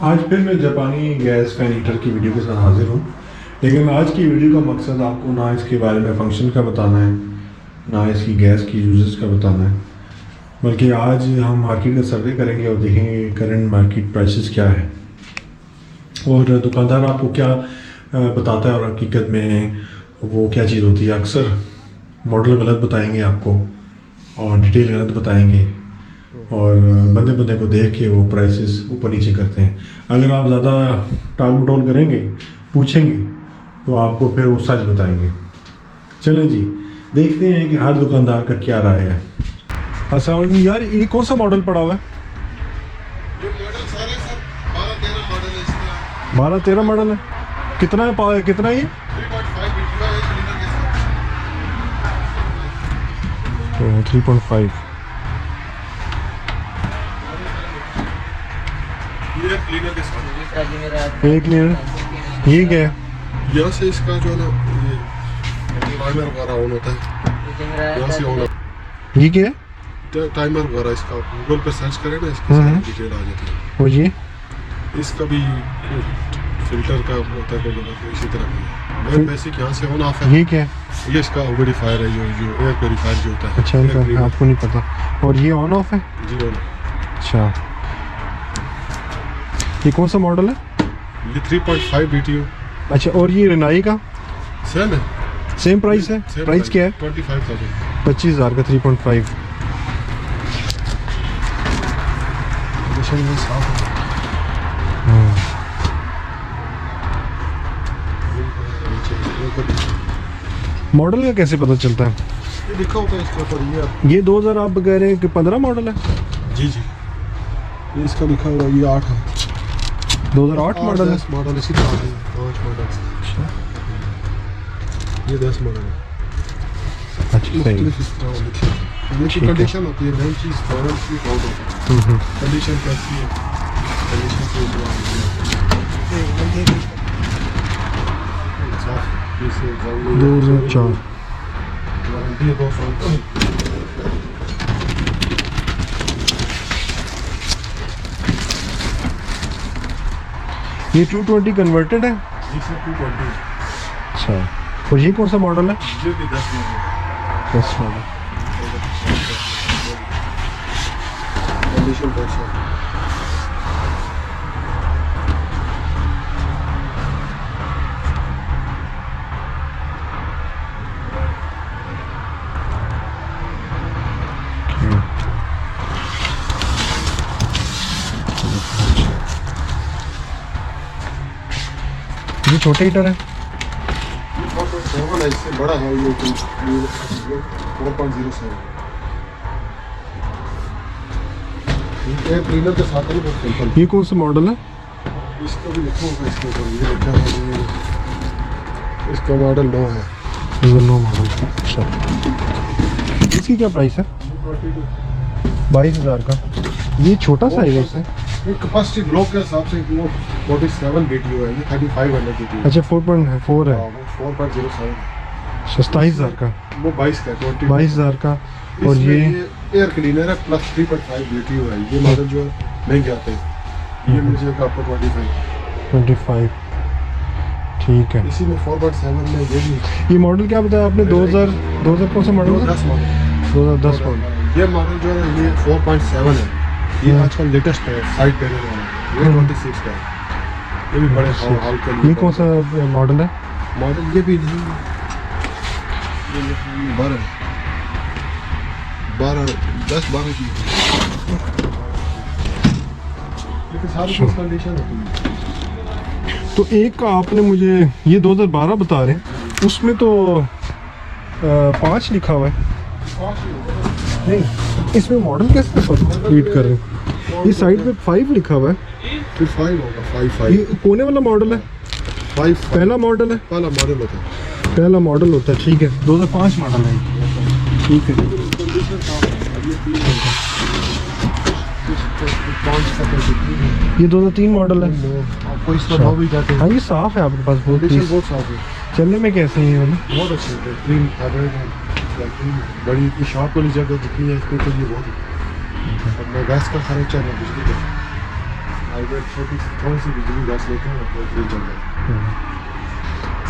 आज फिर मैं जापानी गैस फैन हीटर की वीडियो के साथ हाजिर हूँ। लेकिन आज की वीडियो का मकसद आपको ना इसके बारे में फंक्शन का बताना है, ना इसकी गैस की यूजेस का बताना है, बल्कि आज हम मार्केट का सर्वे करेंगे और देखेंगे करंट मार्केट प्राइसेस क्या है और दुकानदार आपको क्या बताता है और हकीकत में वो क्या चीज़ होती है। अक्सर मॉडल गलत बताएंगे आपको और डिटेल गलत बताएंगे और बंदे बंदे को देख के वो प्राइसेस ऊपर नीचे करते हैं। अगर आप ज़्यादा टाल मटोल करेंगे, पूछेंगे, तो आपको फिर वो सच बताएंगे। चलें जी, देखते हैं कि हर दुकानदार का क्या राय है। अच्छा यार, ये कौन सा मॉडल पड़ा हुआ है? ये मॉडल सारे सर 12-13 मॉडल है इसका। 12-13 मॉडल है। कितना है, कितना है ये? 3.5 मीटर है क्लीनर के साथ। तो 3.5 ये क्लीनर के साथ एक मिनट, ये क्या है? यहाँ से इसका जो है ना ये टाइमर वगैरह ऑन होता है, यहाँ से ऑन होता ये क्या है? है टाइमर वगैरह। इसका गूगल पे सर्च करें ना, इसकी सारी डिटेल आ जाती है। और ये इसका भी फिल्टर का होता है कोई तो इसी तरह का है। बेसिक यहाँ से ऑन ऑफ है। ये क्या है? ये इसका ह्यूमिडिफायर है, जो एयर प्योरीफायर जो होता है। अच्छा, Air इनका cleaner। आपको नहीं पता। और ये ऑन ऑफ है? जी ऑन। अच्छा, ये कौन सा मॉडल है? ये 3.5 BTU अच्छा, और ये रिनाई का सेम है। सेम प्राइस है? Same प्राइस क्या है? 25,000। 25,000 का 3.5। मॉडल का कैसे पता चलता है? ये लिखा होता है इसके ऊपर। ये 2000 आप कह रहे हैं कि 15 मॉडल है? जी जी, ये इसका लिखा हुआ ये 8 है। 2008 मॉडल है? 10 मॉडल इसी तरह है। 5 मॉडल, ये 10 मॉडल है। अच्छा, सही। मुख्तलिफ इस तरह लिखे हैं। ये की कंडीशन होती है, मेन चीज़ फॉरन की आउट होती है। कंडीशन कैसी है, कंडीशन से साफ जैसे 2004। वारंटी है 2 साल की। ये 220 कन्वर्टेड है? जी सर, 220। अच्छा, और ये कौन सा मॉडल है? ये भी 10 मॉडल। 10 मॉडल। कंडीशन बहुत है। ये छोटे हीटर है? ये 4.7 है, इससे बड़ा है ये 4.07। ये क्लीनर के साथ है, बहुत सिंपल। ये कौन सा मॉडल है? इसका भी लिखा होगा इसके ऊपर, ये लिखा है ये इसका मॉडल 9 है। 9 मॉडल। अच्छा, इसकी क्या प्राइस है? 22,000 का। ये छोटा सा है वैसे। ये कैपेसिटी ब्लॉक के हिसाब से वो 47 BTU है, ये 3500 BTU। अच्छा, 4.4 है। वो 4.07 27,000 का। वो 22 का 22,000 का। और ये एयर क्लीनर है प्लस 3.5 BTU है। ये मॉडल जो है महंगे आते हैं, ये मिल जाएगा आपको 25। ठीक है। इसी में 4.7 में ये भी। ये मॉडल क्या बताया आपने? 2000 कौन सा मॉडल है? 10 मॉडल। 2010 मॉडल। ये मॉडल जो है ये 4.7 है। ये आजकल लेटेस्ट है, साइड पैनल वाला। ये 26 का है। ये भी बड़े हाल के लिए। ये कौन सा मॉडल है? मॉडल ये भी नहीं है। ये 10-12 की। लेकिन सारी कंडीशन होती है। तो एक का आपने मुझे ये 2012 बता रहे हैं, उसमें तो 5 लिखा हुआ है। नहीं, इसमें मॉडल कैसे रीड कर रहे हैं? ये साइड पे 5 लिखा हुआ है। फिर 5 होगा, 5। ये कोने वाला मॉडल है? 5 पहला मॉडल है? पहला मॉडल होता है। पहला मॉडल होता है, ठीक है। 2005 मॉडल है, ठीक है। ये 2003 मॉडल है। आपको इसका भाव भी जाते हाँ, ये साफ है आपके पास बहुत कंडीशन ही। बहुत साफ है, चलने में कैसे है ये वाला? बहुत अच्छे है। बेहतरीन एवरेज है। बड़ी इतनी शॉप वाली जगह जितनी है इसमें तो ये बहुत है। अब मैं गैस का खर्चा है, बिजली का हाइब्रिड छोटी थोड़ी सी बिजली गैस लेते हैं तो फ्री चल जाता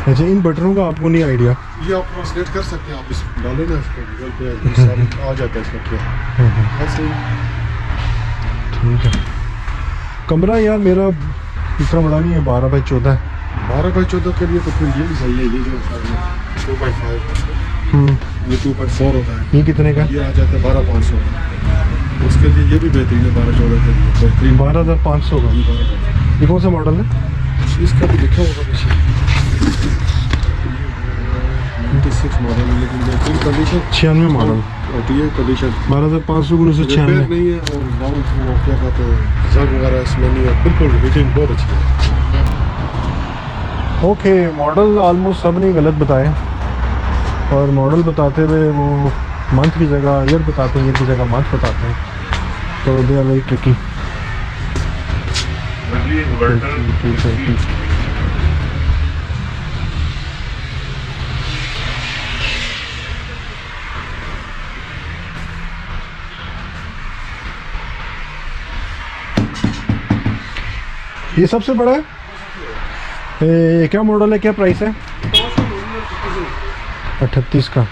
अच्छा, इन बटनों का आपको नहीं आइडिया? है। ये आप ट्रांसलेट कर सकते हैं, आप इस डालें ना इसको गूगल पे सारे आ जाता है इसका क्या ऐसे ही। ठीक है। कमरा यार मेरा इतना बड़ा नहीं है, 12 बाई 14 है। 12x14 के लिए तो फिर ये भी सही है, ये जो 2x5 ये 2.4 होता है, ये कितने का? ये आ जाता है 12,500। उसके लिए ये भी बेहतरीन है 12-14 के लिए बेहतरीन। 12,500 का। ये 12,500 ये कौन सा मॉडल है? इसका भी लिखा होगा पीछे 96 मॉडल है, लेकिन बेहतरीन कंडीशन 96 मॉडल होती है कंडीशन। 12,500 को रिपेयर 996। नहीं है और बाउंड वो क्या कहते हैं जंग वगैरह इसमें नहीं है, बिल्कुल रेटिंग बहुत अच्छी है। ओके, मॉडल ऑलमोस्ट सब ने गलत बताए, और मॉडल बताते हुए वो मंथ की जगह ईयर बताते हैं, ईयर की जगह मंथ बताते हैं, तो दे आर वेरी ट्रिकी। ये सबसे बड़ा है। क्या मॉडल है, क्या प्राइस है? 38 का।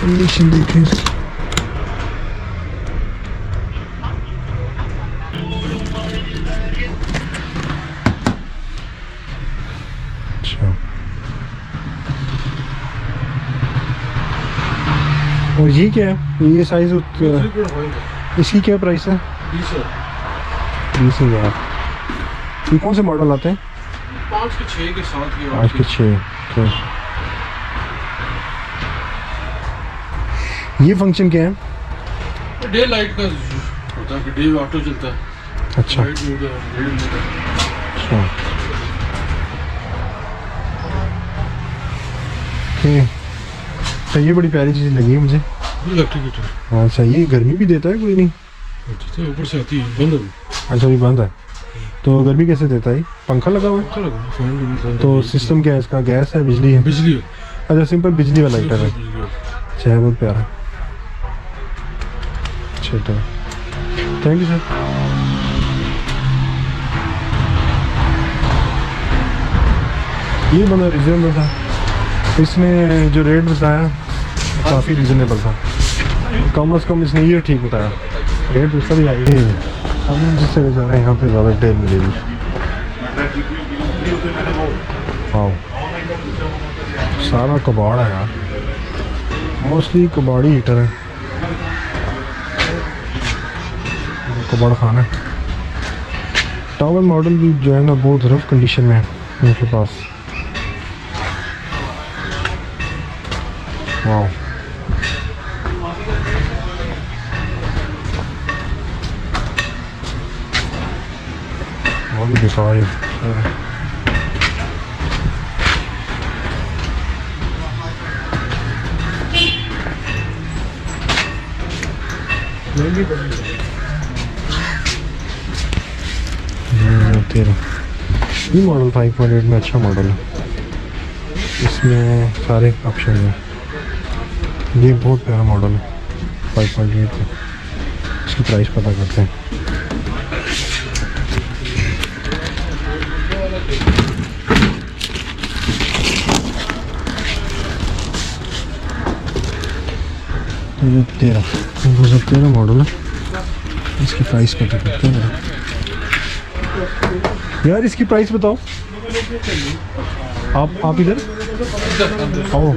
कंडीशन देखें इसकी। अच्छा, और ये क्या है? ये साइज इसकी क्या प्राइस है? 20,000। ये कौन से मॉडल आते हैं? 5 के 6 के 7 के 5 के 6 के। ये फंक्शन क्या है? डे लाइट का होता है कि डे ऑटो चलता है। अच्छा लाइट मोड है, डे मोड है। अच्छा, ओके। तो ये बड़ी प्यारी चीज़ लगी है मुझे। इलेक्ट्रिक हीटर अच्छा, ये गर्मी भी देता है कोई नहीं? तो ऊपर से आती है, बंद है। अच्छा, ये बंद है तो गर्मी कैसे देता है? पंखा लगा हुआ है? पंखा लगा है, फैन भी बंद है। तो सिस्टम क्या है इसका? गैस है, बिजली है? बिजली है। अच्छा, सिंपल बिजली वाला हीटर है। बिजली है। अच्छा है, बहुत प्यारा। अच्छा, तो थैंक यू सर। ये बड़ा रिजनेबल था, इसने जो रेट बताया काफ़ी रिजनेबल था, कम से कम इसने ये ठीक बताया। रेट उसका भी आई है। हम जिससे ले जा रहे हैं यहाँ पे ज़्यादा डिटेल मिलेगी। हाँ, सारा कबाड़ है यार, मोस्टली कबाड़ी हीटर है, कबाड़ खाना है। टावर मॉडल भी जो है ना बहुत रफ कंडीशन में है उनके पास। वाह, बहुत बेकार है। ये मॉडल 5.8 में अच्छा मॉडल है, इसमें सारे ऑप्शन हैं। ये बहुत प्यारा मॉडल है 5.8 का। इसकी प्राइस पता करते हैं। ये 2013 मॉडल है, इसकी प्राइस पता करते हैं यार। इसकी प्राइस बताओ आप इधर आओ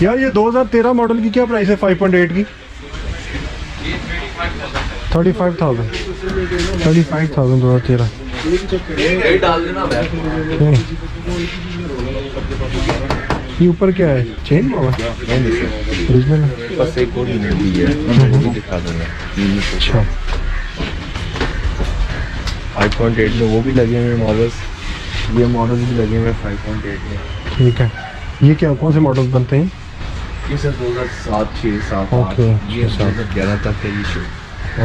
यार। ये 2013 मॉडल की क्या प्राइस है 5.8 की? 35,000 2013। ये ऊपर क्या है? चेन हुआ ओरिजिनल है? बस एक और यूनिट दी है, मैं दिखा दूंगा। अच्छा, 5.8 में वो भी लगे हुए मॉडल्स, ये मॉडल भी लगे हुए 5.8 में। ठीक है। ये क्या कौन से मॉडल बनते हैं? ये सर 2007, 6, 7, 8 ओके, ये 7। 2011 तक है ये शो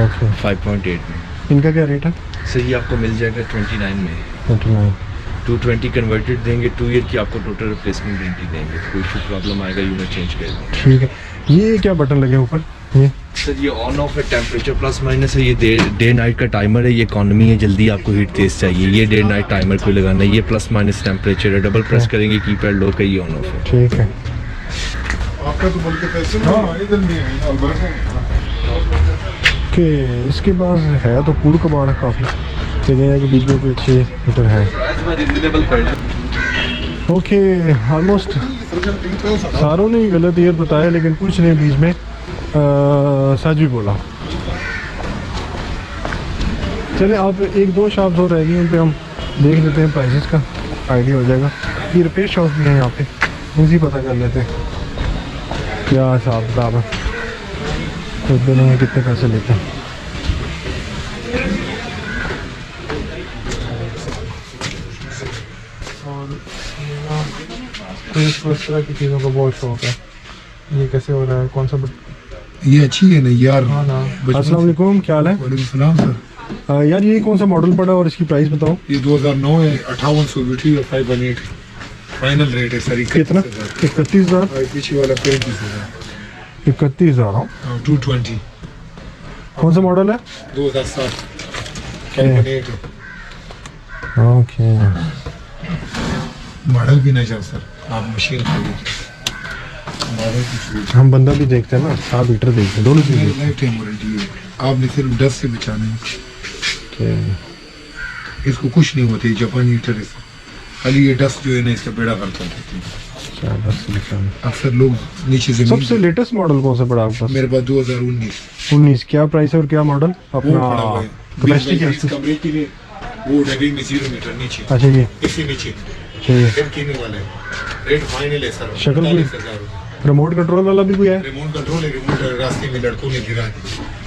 ओके, 5.8 में। इनका क्या रेट है? सर ये आपको मिल जाएगा 29 में। 29। 220 कन्वर्टेड देंगे, 2 ईयर की आपको टोटल रिप्लेसमेंट गारंटी देंगे। कोई इशू प्रॉब्लम आएगा यूनिट चेंज कर देंगे। ठीक है। ये क्या बटन लगे ऊपर? ये सर ये ऑन ऑफ है, टेम्परेचर प्लस माइनस है। ये डे नाइट का टाइमर है, ये इकोनॉमी है, जल्दी आपको हीट तेज चाहिए। ये डे नाइट टाइमर को लगाना है। ये प्लस माइनस टेम्परेचर है, डबल प्रेस करेंगे कीपैड लो का ये ऑन ऑफ है। ठीक है। आपका तो बोल के पैसे इधर नहीं है कि इसके पास है तो कूड़ कबाड़ काफ़ी, लेकिन है कि बीच में कोई अच्छे हीटर है। ओके, ऑलमोस्ट सारों ने गलत ईयर बताया, लेकिन कुछ ने बीच में सच भी बोला। चले आप एक दो शॉप्स और रह गई, उन पे हम देख लेते हैं, प्राइसेस का आइडिया हो जाएगा। ये रिपेयर शॉप भी है यहाँ पे, इनसे पता कर लेते हैं क्या हिसाब किताब है, तो दोनों कितने पैसे लेते हैं। तो इस तरह की चीज़ों का बहुत शौक है। ये कैसे हो रहा है, कौन सा ये अच्छी है ना यार। हाँ ना। अस्सलाम वालेकुम, क्या हाल है? वालेकुम सलाम सर। यार ये कौन सा मॉडल पड़ा और इसकी प्राइस बताओ। ये 2009 है, 5800 बैटरी और 518 फाइनल रेट है सर। कितना? 31,000। पीछे वाला 35,000। 31,000। 220 कौन सा मॉडल है? 2007 518 ओके। मॉडल भी नहीं चल सर, आप मशीन खरीदिए। मॉडल की चीज हम बंदा भी देखते हैं ना, 7 लीटर देखते हैं, दोनों चीज़ें। लाइफ टाइम वारंटी है, आपने सिर्फ डस्ट से बचाना है। Okay. इसको कुछ नहीं होती जापानी हीटर है सर, खाली ये डस्ट जो है ना इसका बेड़ा करता है। अक्सर लोग नीचे से सबसे लेटेस्ट मॉडल कौन सा पड़ा आपके पास? मेरे पास 2019 19। क्या प्राइस है और क्या मॉडल वो पड़ा हुआ है। कैपेसिटी क्या है? कमरे के लिए वो डबिंग में 0 मीटर नीचे, अच्छा ये इससे नीचे चाहिए। एम कीने वाला है। रेट फाइनल है सर, शक्ल कोई 45,000 रुपये। रिमोट कंट्रोल वाला भी कोई है? रिमोट कंट्रोल है, रिमोट रास्ते में लड़कों ने गिरा दी,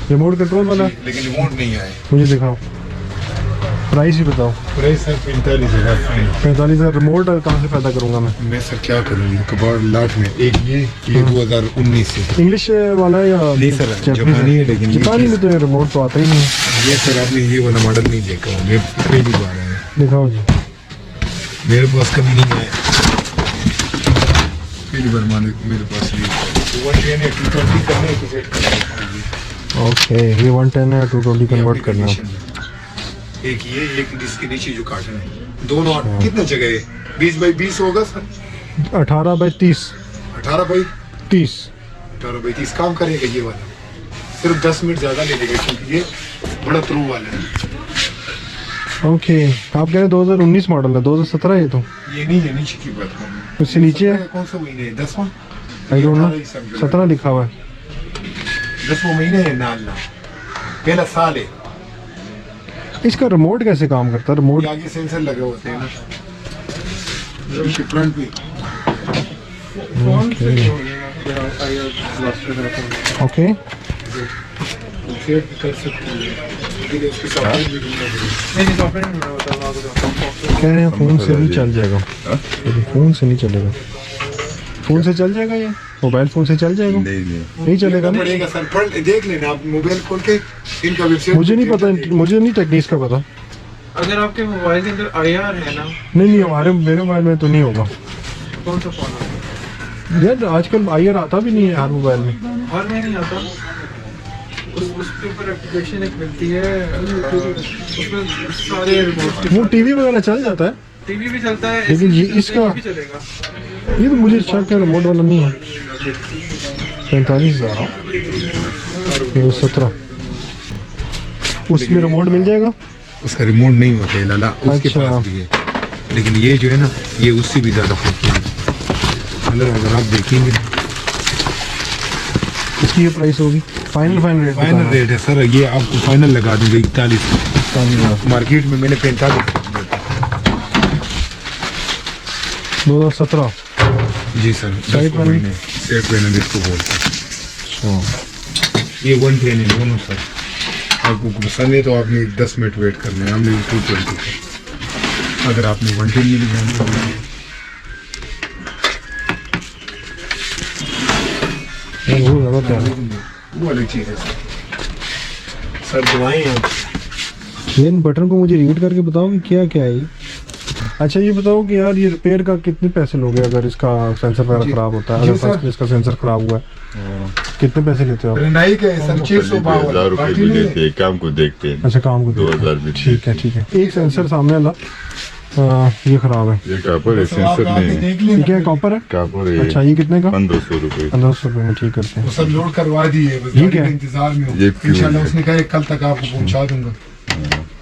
रिमोट कंट्रोल वाला लेकिन रिमोट नहीं आया। मुझे दिखाओ, प्राइस ही बताओ। Price sir 45,000 final. 45,000। रिमोट कहाँ से पैदा करूँगा मैं सर क्या करूँगी कबाड़ लाट में। एक ये 2019 से। इंग्लिश वाला है या नहीं सर, जापानी जापानी है, लेकिन ये जापानी में तो रिमोट तो आता ही नहीं है। ये सर आपने ये वाला मॉडल नहीं देखा होगा, ये पहली बार है। दिखाओ जी। मेरे पास कभी नहीं आया, पहली बार मेरे पास ये 110 है, 220 करना है तो सेट करना है। ओके, ये 110 है, 220 कन्वर्ट करना है। एक ये, एक इसके नीचे जो काटना है, दोनों कितना जगह है? 20 बाई 20 होगा सर। 18 बाई 30। 18 बाई 30। 18 बाई 30 काम करेगा ये वाला, सिर्फ 10 मिनट ज्यादा ले लेगा क्योंकि ये बड़ा थ्रू वाला है। ओके, आप कह रहे हैं 2019 मॉडल है, 2017 है ये तो। ये नहीं है, नीचे की बात कर रहा हूँ। उससे नीचे है? कौन सा महीने है? 10वां? आई डोंट नो, 17 लिखा हुआ है। 10वां महीने है ना, पहला साल है। इसका रिमोट कैसे काम करता है? रिमोट ये आगे सेंसर लगे होते हैं ना, पीछे फ्रंट पे। ओके, सेट भी कर सकते हैं, लेकिन उसके सॉफ्टवेयर भी ढूंढना पड़ेगा। कह रहे हैं फ़ोन से नहीं चल जाएगा। फ़ोन से नहीं चलेगा। फ़ोन से चल जाएगा? ये मोबाइल फ़ोन से चल जाएगा? नहीं चलेगा ना? पड़ेगा सर, पढ़ देख लेना आप मोबाइल खोल के इनका वेबसाइट। मुझे नहीं पता, मुझे नहीं टेक्निक्स का पता। अगर आपके मोबाइल के अंदर IR है ना, नहीं, हमारे मेरे मोबाइल में तो नहीं होगा कौन सा फोन है? यार। आजकल IR आता भी नहीं है हर मोबाइल में। हर में नहीं आता। उसके ऊपर एप्लीकेशन एक मिलती है, उसमें सारे रिमोट। वो टीवी वगैरह चल जाता है, टीवी भी चलता है, लेकिन ये AC भी इसका- भी चलेगा। ये तो मुझे शक है रिमोट वाला नहीं है। 45,000 ये 17। उसमें रिमोट मिल जाएगा? उसका रिमोट नहीं होता है लाला, उसके अच्छा। पास भी है, लेकिन ये जो है ना ये उससे भी ज्यादा खूबसूरत है। अगर आप देखेंगे इसकी ये प्राइस होगी फाइनल रेट? फाइनल रेट है सर, ये आपको फाइनल लगा दूंगा 41। मार्केट में मैंने 45 2017। जी sir. Side panel? Side panel इसको बोलते हैं। ये 110 है दोनों सर। आपको पसंद है तो आपने 10 मिनट वेट करना है, हमने 220 अगर आपने 110 में लगाना वो ज़्यादा प्यारा है। वो अलग चीज़ है सर। दवाएं आप ये इन बटन को मुझे रीड करके बताओ कि क्या क्या है ये। अच्छा ये बताओ कि यार ये रिपेयर का कितने पैसे लोगे अगर इसका सेंसर वगैरह जी। खराब होता है? जी अगर सर। फर्स्ट इसका सेंसर खराब हुआ है कितने पैसे लेते हो आप? रनाई के सर 652 1000 रुपए भी लेते हैं, काम को देखते हैं। अच्छा काम को दो 2000 भी ठीक है ठीक है। एक सेंसर सामने वाला ये खराब है। ये कापर है, सेंसर नहीं है, देख ये लें क्या है, कॉपर है? कापर है। अच्छा ये कितने का? 1500 रुपए। 1500 रुपये में ठीक करते वो हैं। सब लोड करवा दिए, बस ये गाड़ी क्या के है? इंतजार में ये हूँ। इंशाल्लाह उसने कहा कल तक आपको पहुंचा दूंगा।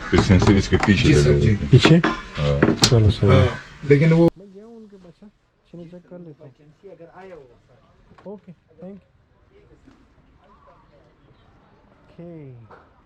फिर सेंसर इसके पीछे जी सर जी। लगा पीछे हाँ। चलो सही है। लेकिन वो चेक कर लेते हैं। Okay thank you.